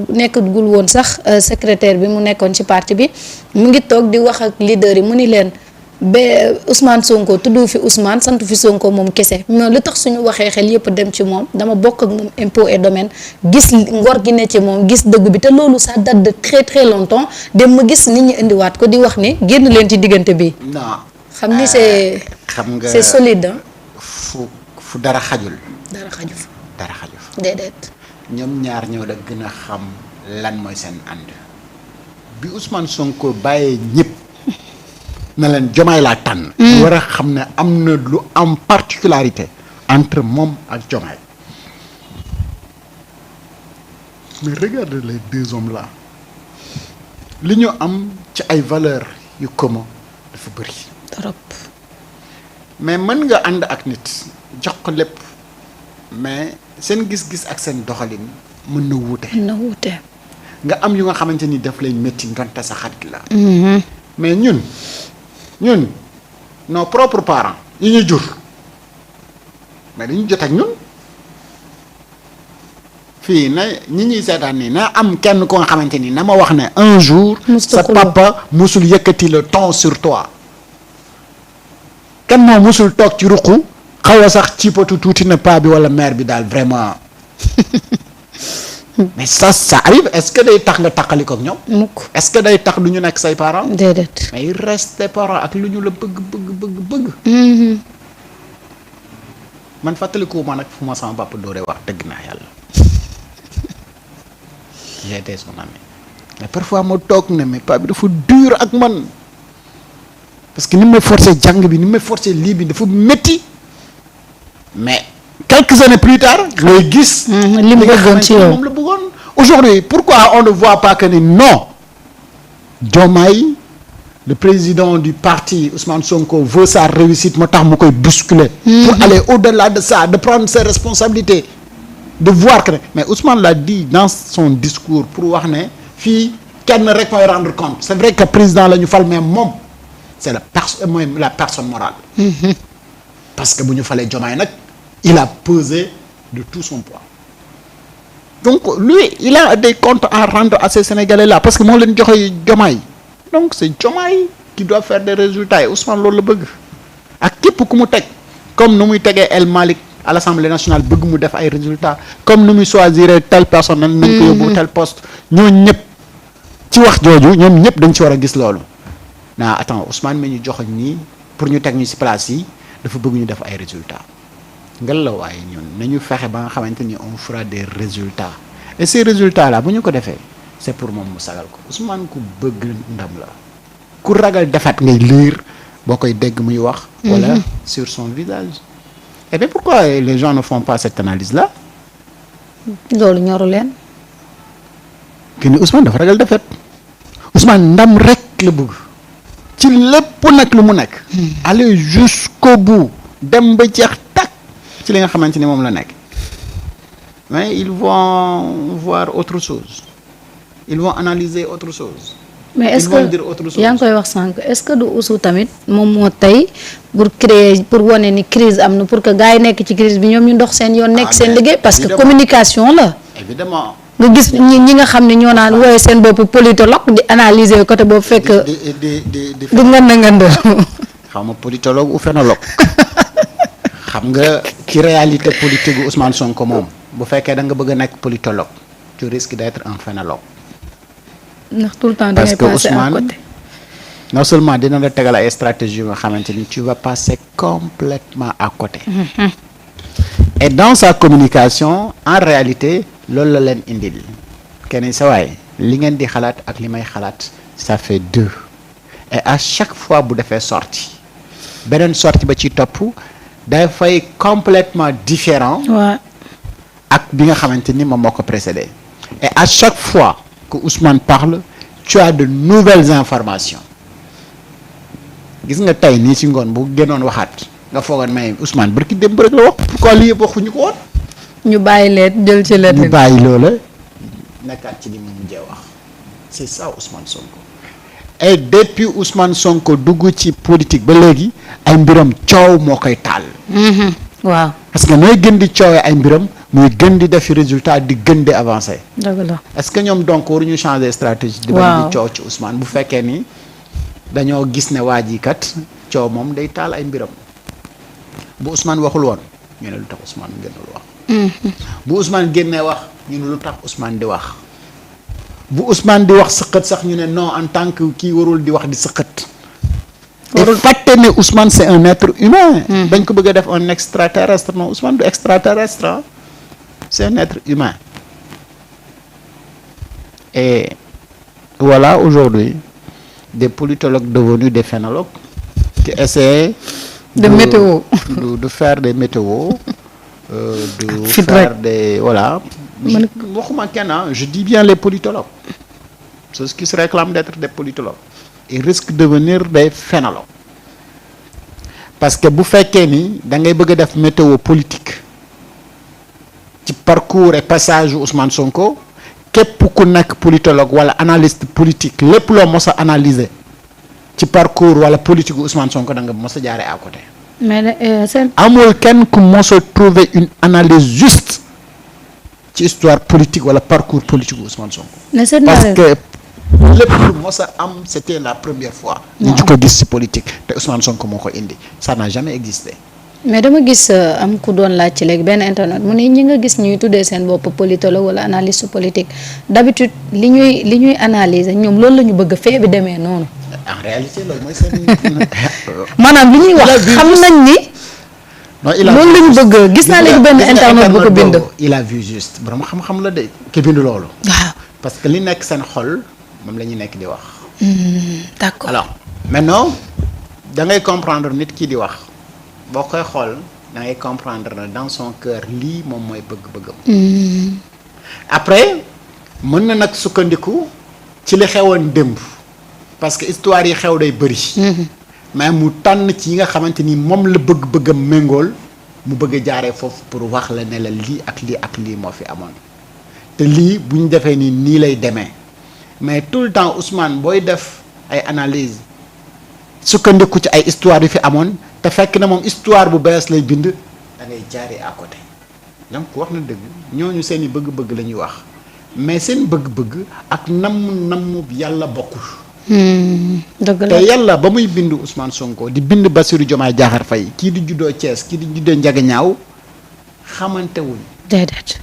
nekkagul woon sax secrétaire bi mu nekkoon ci parti bi mu ngi toog di wax ak leader yi mu ni leen ba Ousmane Sonko tudd fi Ousmane sant fi Sonko moom kese mais lu tax suñu waxee xel yëpp dem ci moom dama bokk ak moom impôt et domaine gis ngor gi ne ci moom gis dëgg bi te loolu ça date de très très longtemps dem ma gis nit ñi indiwaat ko di wax ni génn leen ci diggante bi. non xam ni c'est c'est solide fu dara xajul. dara xaju fa. dara xaju fa déedéet. ñoom ñaar ñoo la gën a xam lan mooy seen ànd bi Ousmane Sonko bàyyee ñëpp na leen Diomaye laa tànn. war a xam ne am na lu am particularité entre moom ak Diomaye mais regarde les deux hommes là li ñu am ci ay valeurs yu commun dafa bëri. trop. mais mën nga ànd ak nit jox ko lépp mais seen gis-gis ak seen doxalin mën na wuute. mën na wuute. nga am yu nga xamante ni daf lay métti ndonte sa xarit la. mais ñun nos propres parents yi ñu jur mais dañu jot ak ñun fii na ñi ñuy seetaan nii na am kenn ko nga xamante ni na ma wax ne un jour. sa papa musul yëkkati le ton sur toi. kenn moo musul toog ci ruqu xaw a sax ci potu tuuti na paa bi wala mère bi daal vraiment mais ça arrive est-ce que day tax nga taqali ko ak ñoom. mukk est-ce que day tax du ñu nekk say parents. déedéet. mais il reste tes parents ak lu ñu la bëgg. man fàttaliku ma nag fu ma sama papa dooree wax dëgg naa yàlla j'étais son ami mais parfois ma toog ne mais paa bi dafa dur ak man. parce que ni may forcé jàng bi ni may forcé lii bi dafa métti mais quelques années plus tard looy gis li mu bëggoon ci yow moom la bëggoon aujourd'hui pourquoi on ne voit pas que ni non Diomaye le président du parti Ousmane Sonko veut sa réussite moo tax mu koy bousculer pour aller au-delà de ça de prendre ses responsabilités de voir que mais Ousmane l'a dit dans son discours pour wax ne fii kenn rek mooy rendre compte c'est vrai que président la ñu fal mais moom c'est la personne morale. Parce que bu ñu falee Diomaye nag il a pesé de tout son poids. donc lui il a des comptes à rendre à ces Sénégalais là parce que moo leen joxe Diomaye donc c'est Diomaye qui doit faire des résultats et Ousmane loolu la bëgg ak képp ku mu teg comme nu muy tegee El Malick à l'Assemblée nationale bëgg mu def ay résultats comme nu muy choisir telle personne nañ ko yóbbu tel poste ñooñu ñëpp ci wax jooju ñoom ñëpp dañ ci war a gis loolu. naa attends Ousmane mi ñu joxoñ nii pour ñu teg ñu ci place yi dafa bëgg ñu def ay résultats ngel la waaye ñun nañu fexe ba nga xamante ni on fera des résultats et ces résultats là bu ñu ko defee c'est pour moom mu sagal ko Ousmane ku bëgg ndam la ku ragal defat ngay liir boo koy dégg muy wax wala sur son visage et bien pourquoi les gens ne font pas cette analyse là loolu ñoru leen que ni Ousmane dafa ragal defat Ousmane ndam rek la bëgg ci lépp nag lu mu nekk aller jusqu'au bout dem ba jeex takk ci li nga xamante ni moom la nekk mais ils vont voir autre chose ils vont analyser autre chose mais est-ce que yaa ngi koy wax sànq est-ce que du usu tamit moom moo tey pour wane ni crise am na pour que gars yi nekk ci crise bi ñoom ñu ndox seen yoon nekk seen liggéey parce que communication la évidemment nga gis ñi nga xam ne ñoo naan wooye seen bopp politologue di analyser côté boobu fekk di ngand xaw ma politologue ou phénologue xam nga ci réalité politique gu Ousmane Sonko moom bu fekkee da nga bëgg a nekk politologue tu risques d'être un phénologue ndax tout le temps parce que Ousmane non seulement dina la tegal ay stratégie nga xamante ni tu vas passer complètement à côté et dans sa communication en réalité loolu la leen indil kenn sa waay li ngeen di xalaat ak li may xalaat ça fait deux et à chaque fois bu defee sortie beneen sortie ba ci topp dafay complètement différent ak bi nga xamante ni moom moo ko précédé et à chaque fois que Ousmane parle tu as de nouvelles informations gis nga tey nii ci ngoon bu gënoon waxaat nga foogoon may Ousmane barki démb rek la wax pourquoi lii yëpp waxuñu ko woon ñu bàyyi leen jël ci leen ñu bàyyi loola nekkaat ci li mu mujjee wax c'est ça Ousmane Sonko et depuis Ousmane Sonko dugg ci politique ba léegi ay mbiram coow moo koy taal. waaw parce que nooy gën di coowee ay mbiram muy gën di def résultat di gën di avancer. dëgg la. est-ce que ñoom donc waruñu changer stratégie. di bañ di coow ci Ousmane bu fekkee ni dañoo gis ne waa ji kat coow moom day taal ay mbiram bu Ousmane waxul woon ñu ne lu tax Ousmane génnul wax. bu Ousmane génnee wax ñu ne lu tax Ousmane di wax. bu Ousmane di wax sëqët sax ñu ne non en tant que kii warul di wax di sëqët. warul fàtte ne Ousmane c'est un être humain. dañ ko bëgg a def un extraterrestre non Ousmane du extraterrestre c'est un être humain. Et voilà aujourd'hui des politologues devenus des phénologues qui essaient de faire des météos, de faire des voilà. waxuma kenn je dis bien les politologues. C'est ce qui se réclament d'être des politologues. Ils risquent de devenir des phénologues. Parce que bu fekkee ni da ngay bëgg a def météo politique ci parcours et passage Ousmane Sonko képp ku nekk politologue wala analyste politique lépp loo mos a analyser ci parcours wala politique Ousmane Sonko da nga mos a jaaree à côté. mais amul kenn ku mos a trouver une analyse juste ci histoire politique wala parcours politique Ousmane Sonko. parce que lépp lu mos a am c'était la première fois. ñu ko gis ci politique te Ousmane Sonko moo ko indi ça n'a jamais existé. mais dama gis am ku doon laaj ci léegi benn internet mu ne ñi nga gis ñuy tuddee seen bopp politologue wala analyste politique d'habitude li ñuy analyser ñoom loolu la ñu bëgg fee bi demee noonu. en réalité loolu mooy seen. maanaam li ñuy wax xam nañ ni. non loolu la ñu bëgg gis naa léegi benn internet bu ko bind. il a vu juste borom xam-xam la de ki bind loolu. waaw parce que li nekk seen xol moom la ñu nekk di wax. d'accord alors maintenant da ngay comprendre nit ki di wax. boo koy xool da ngay comprendre na dans son cœur lii moom mooy bëgg-bëggam. après mën na nag sukkandiku ci li xewoon démb parce que histoire yi xew day bëri. mais mu tànn ci yi nga xamante ni moom la bëgg-bëggam méngool mu bëgg a jaaree foofu pour wax la ne la lii ak lii ak lii moo fi amoon te lii bu ñu defee nii lay demee mais tout le temps Ousmane booy def ay analyse sukkandiku ci ay histoire yu fi amoon. te fekk na moom histoire bu bees lay bind da ngay jaaree à côté donc wax na dëgg ñooñu seen i bëgg-bëgg la ñuy wax mais seen bëgg-bëgg ak namm yàlla bokkul. dëgg la te yàlla ba muy bind Ousmane Sonko di bind Bassirou Diomaye Diakhar Faye kii di juddoo Thiès kii di juddoo Ndiaganiao xamante wuñ. déedéet.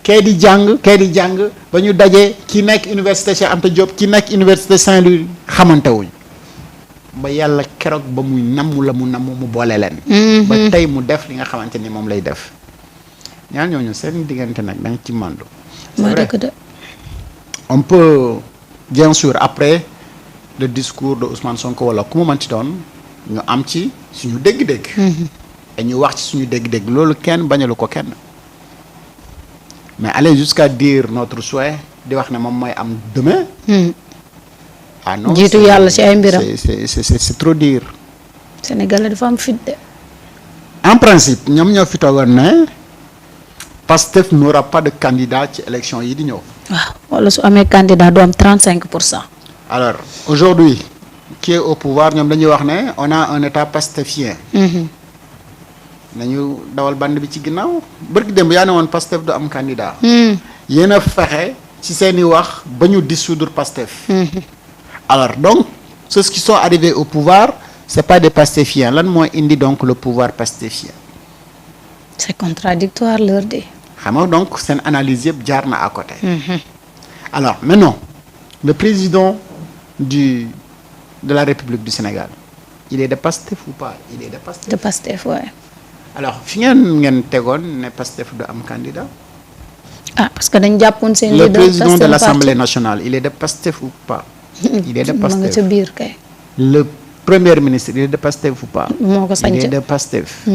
kee di jàng ba ñu dajee ki nekk université Cheikh Anta Diop ki nekk université Saint-Louis xamante wuñ. ba yàlla keroog ba muy namm la mu namm mu boole leen. ba tey mu def li nga xamante ni moom lay def. ñaar ñooñu seen diggante nag da nga ci màndu. c'est vrai on peut bien sûr après le discours de Ousmane Sonko wala ku mu mënti doon ñu am ci suñu dégg-dégg. et ñu wax ci suñu dégg-dégg loolu kenn bañalu ko kenn. mais aller jusqu'à dire notre souhait di wax ne moom mooy am demain. ah non jiitu yàlla ci ay mbiram c'est trop dire. Sénégalais dafa am fit de. en principe ñoom ñoo fi toogoon ne Pastef n'aura pas de candidat ci élection yi di ñëw. waaw wala su amee candidat du am 35%. alors aujourd'hui qui est au pouvoir ñoom dañuy wax ne on a un état pastéfien. nañu dawal band bi ci ginnaaw bërki démb yaa ne woon Pastef du am candidat. yéen a fexe ci seeni wax ba ñu dissoudre Pastef. alors donc ceux qui sont arrivés au pouvoir c'est pas des pastéfiens lan mooy indi donc le pouvoir pastéfien. c'est contradictoire leur dit. xam nga donc seen analyse yëpp jaar na à côté. alors maintenant le président de la République du Sénégal il est de Pastef ou pas il est de Pastef. de Pastef waaye. alors fi ngeen tegoon ne Pastef du am candidat. ah parce que dañ jàppoon seen. le président de l'Assemblée nationale il est de Pastef ou pas. il est de Pastef ma nga ca biir kay. le premier ministre il est de Pastef ou pas. moo ko sañ il est de Pastef.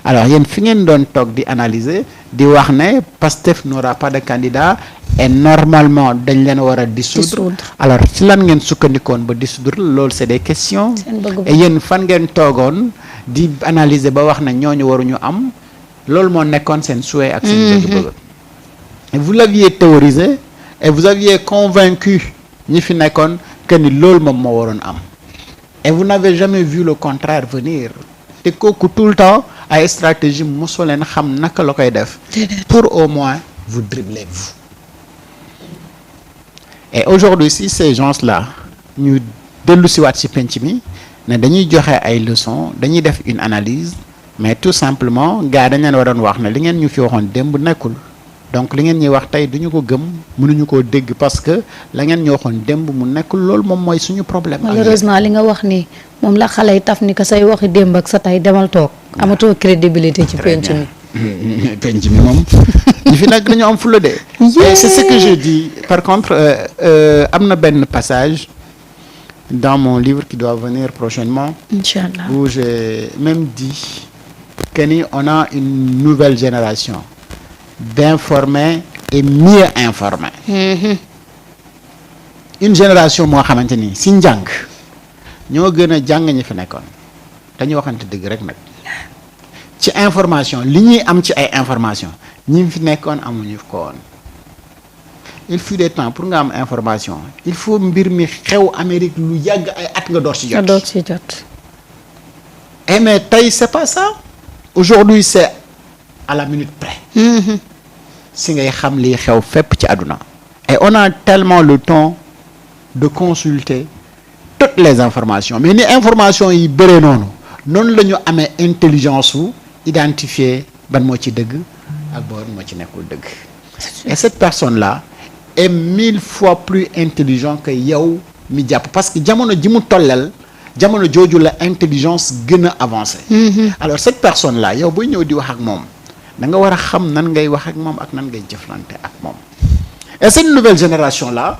alors yéen fi ngeen doon toog di analyser di wax ne Pastef n'aura pas de candidat et normalement dañ leen war a dissoudre. alors ci lan ngeen sukkandikoon ba dissoudre loolu c'est des questions. et yéen fan ngeen toogoon di analyser ba wax ne ñooñu waruñu am loolu moo nekkoon seen souhait ak seen bëgg-bëgg. et vous l'aviez théorisé et vous aviez convaincu ñi fi nekkoon que ni loolu moom moo waroon am et vous n'avez jamais vu le contraire venir te kooku tout le temps ay stratégie mosoo leen xam naka la koy def pour au moins vous dribbler vous. Et aujourd'hui si ces gens-là ñu dellu siwaat ci penc mi ne dañuy joxe ay leçons dañuy def une analyse mais tout simplement gars dañ leen waroon wax ne li ngeen ñu fi waxoon démb nekkul donc li ngeen ñuy wax tey duñu ko gëm mënuñu koo dégg parce que la ngeen ñu waxoon démb mu nekkul loolu moom mooy suñu problème. malheureusement li nga wax ni moom la xale yi taf ni que say waxi démb ak sa tey demal toog amatoo crédibilité ci penc mi. penc mi moom ñi fi nekk dañu am fulla de. Et c'est ce que je dis par contre am na benn passage dans mon livre qui doit venir prochainement. Inch'Allah. Où j'ai même dit que ni on a une nouvelle génération d'informés et mieux informés. Une génération moo xamante ni si njàng ñoo gën a jàng ñi fi nekkoon dañuy waxante dëgg rek nag ci information li ñuy am ci ay information ñi fi nekkoon amuñu ko woon. Il fut des temps pour nga am information il faut mbir mi xew Amérique lu yàgg ay at nga door ci jot. Et mais tey c'est pas ça aujourd'hui c'est à la minute près. si ngay xam lii xew fépp ci àdduna. Et on a tellement le temps de consulter toutes les informations mais ni information yi bëree noonu la ñu amee intelligence su identifier ban moo ci dëgg ak ban moo ci nekkul dëgg. Et cette personne-là est 1000 fois plus intelligent que yow mi jàpp parce que jamono ji mu tollal jamono jooju la intelligence gën a avancée. Alors cette personne-là yow booy ñëw di wax ak moom da nga war a xam nan ngay wax ak moom ak nan ngay jëflante ak moom. Et cette nouvelle génération-là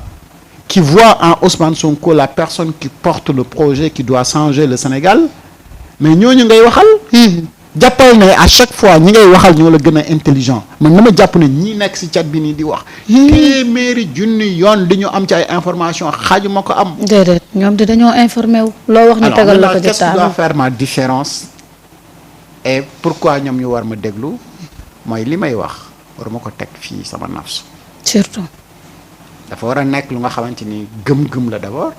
qui voit en Ousmane Sonko la personne qui porte le projet qui doit changer le Sénégal mais ñooñu ngay waxal. jàppal ne à chaque fois ñi ngay waxal ñoo la gën a intelligent man dama jàpp ne ñi nekk ci chat bi nii di wax. téeméeri junni yoon li ñu am ci ay information xaaju ma ko am. déedéet ñoom de dañoo informé wu. loo wax ñu tegal la ko qu'est-ce qui doit faire ma différence et pourquoi ñoom ñu war ma déglu mooy li may wax war ma ko teg fii sama nafsu. surtout. dafa war a nekk lu nga xamante ni gëm-gëm la d'abord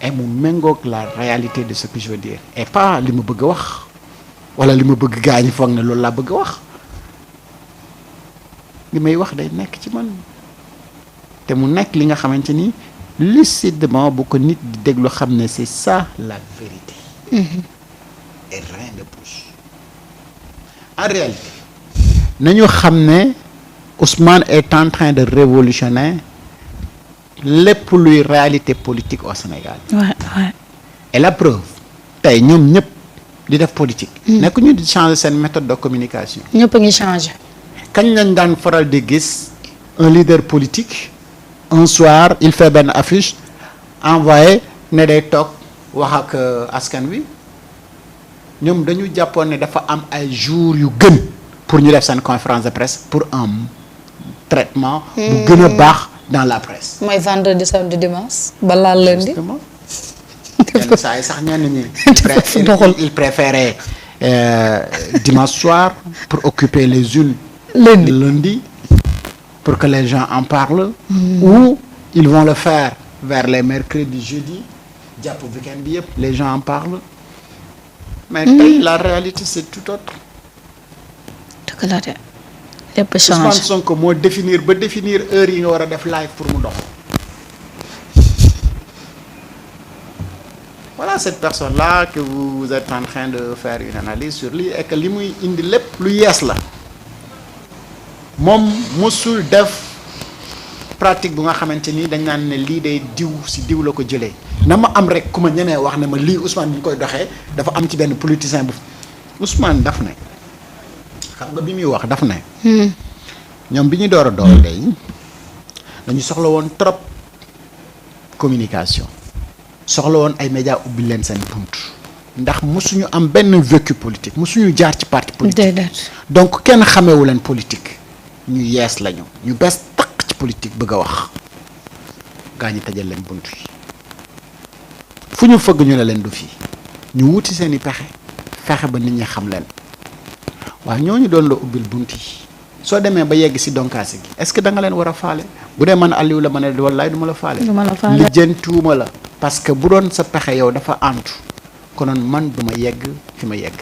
et mu méngoog la réalité de ce que je veux dire et pas li ma bëgg a wax. wala li ma bëgg gaa ñi foog ne loolu laa bëgg a wax li may wax day nekk ci man te mu nekk li nga xamante ni lucidement bu ko nit di déglu xam ne c'est ça la vérité. Et rien de plus. En réalité nañu xam ne Ousmane est en train de révolutionner lépp luy réalité politique au Sénégal. Et la preuve tey ñoom ñëpp. di def politique. nekk ñu di changer seen méthode de communication. ñëpp a ngi changer. kañ lañ daan faral di gis un leader politique un soir il fait benn affiche envoyé ne day toog wax ak askan wi ñoom dañu jàppoon ne dafa am ay jours yu gën pour ñu def seen conférence de presse pour un traitement. bu gën a baax dans la presse. mooy vendredi samedi dimanche balaa lundi. yenn saa yi sax ñenn ñi il préférait dimanche soir pour occuper les unes lundi pour que les gens en parlent ou ils vont le faire vers les mercredis jeudi jàpp week-end bi yëpp les gens en parlent mais tey la réalité c'est tout autre. dëgg la de lépp change. Ousmane Sonko moo définir heure yi nga war a def live pour mu dox. Voilà cette personne-là que vous êtes en train de faire une analyse sur lui et que li muy indi lépp lu yees la moom mosul def pratique bu nga xamante ni dañ naan ne lii day diw si diw la ko jëlee na ma am rek ku ma ñemee wax ne ma lii Ousmane bi ñu koy doxee dafa am ci benn politicien bu Ousmane daf ne xam nga bi muy wax daf ne ñoom bi ñu door a door day dañu soxla woon trop communication soxla woon ay médias ubbi leen seen bunt ndax mosuñu am benn vécu politique mosuñu jaar ci parti politique donc kenn xameewu leen politique ñu yees lañu ñu bees taq ci politique bëgg a wax gaa ñi tëjal leen bunt yi fu ñu fëgg ñu ne leen du fii ñu wuti seen i pexe fexe ba nit ñi xam leen waaw ñooñu doon la ubbil bunt yi soo demee ba yegg si donkaasi gi est-ce que da nga leen war a faale bu dee man Aliou la ma ne wallaay du ma la faale lijjantuuma la parce que bu doon sa pexe yow dafa antu konoon man du ma yegg fi ma yegg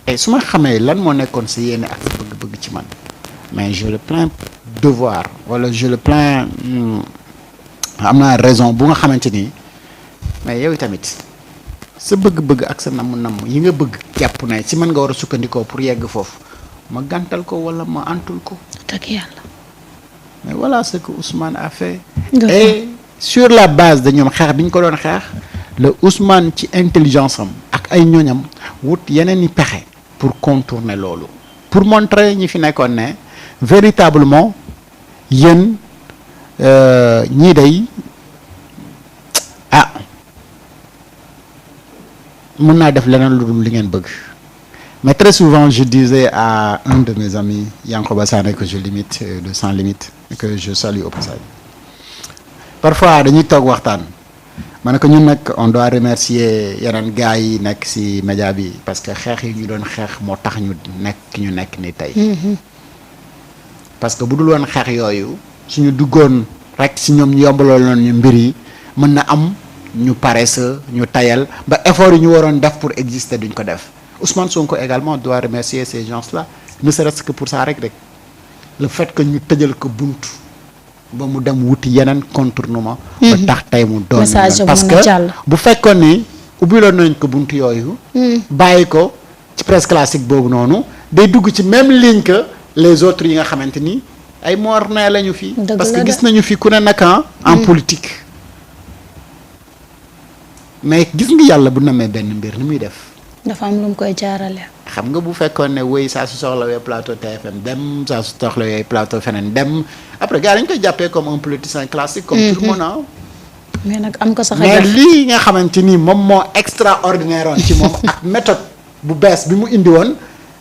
et su ma xamee lan moo nekkoon sa yéene ak sa bëgg-bëgg ci man mais je le plains devoir wala je le plains am naa raison bu nga xamante ni mais yow tamit sa bëgg-bëgg ak sa namm-namm yi nga bëgg jàpp na si mën nga war a sukkandikoo pour yegg foofu ma gàntal ko wala ma antul ko. dëgg yàlla. mais voilà ce que Ousmane a fait. et sur la base de ñoom xeex bi ñu ko doon xeex le Ousmane ci intelligence am ak ay ñoñam wut yeneen i pexe pour contourner loolu pour montrer ñi fi nekkoon ne véritablement yéen ñii day mën naa def leneen lu dul li ngeen bëgg. Mais très souvent, je disais à un de mes amis, Yankoba Sané, que je limite de sans limite, et que je salue au passage. Parfois, dañuy toog waxtaan ma ne ko ñun nag on doit remercier yeneen gars yi nekk ci média bi parce que xeex yi ñu doon xeex moo tax ñu nekk ni tey. parce que bu dul woon xeex yooyu suñu duggoon rek ci ñoom ñu yombaloon ñu mbir yi mën na am ñu paresse ñu tayal ba effort yi ñu waroon def pour exister duñ ko def. Ousmane Sonko également doit remercier ces gens-là ne serait-ce que pour ça rek le fait que ñu tëjal ko buntu ba mu dem wuti yeneen contournement ba tax tey mu doon parce que bu fekkoon ni ubbiloon nañ ko buntu yooyu bàyyi ko ci presse classique boobu noonu day dugg ci même ligne que les autres yi nga xamante ni ay morne lañu fi parce que gis nañu fi ku ne naka en politique mais gis nga yàlla bu namee benn mbir ni muy def dafa am lu mu koy jaarale. xam nga bu fekkoon ne wéy saa su soxlawee plateau TFM dem saa su soxlawee plateau feneen dem après gars dañ koy jàppee comme un politicien classique. comme tout le monde mais nag am ko sax mais lii nga xamante ni moom moo extraordinaire woon ci moom ak méthode bu bees bi mu indi woon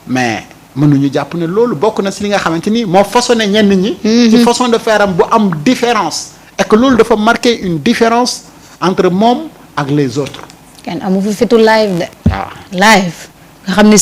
mais mënuñu jàpp ne loolu bokk na si li nga xamante ni moo façonné ñenn ñi. ci façon de faire am bu am différence. et que loolu dafa marquer une différence entre moom ak les autres. kenn amu fi fitu live de. waaw live nga xam ne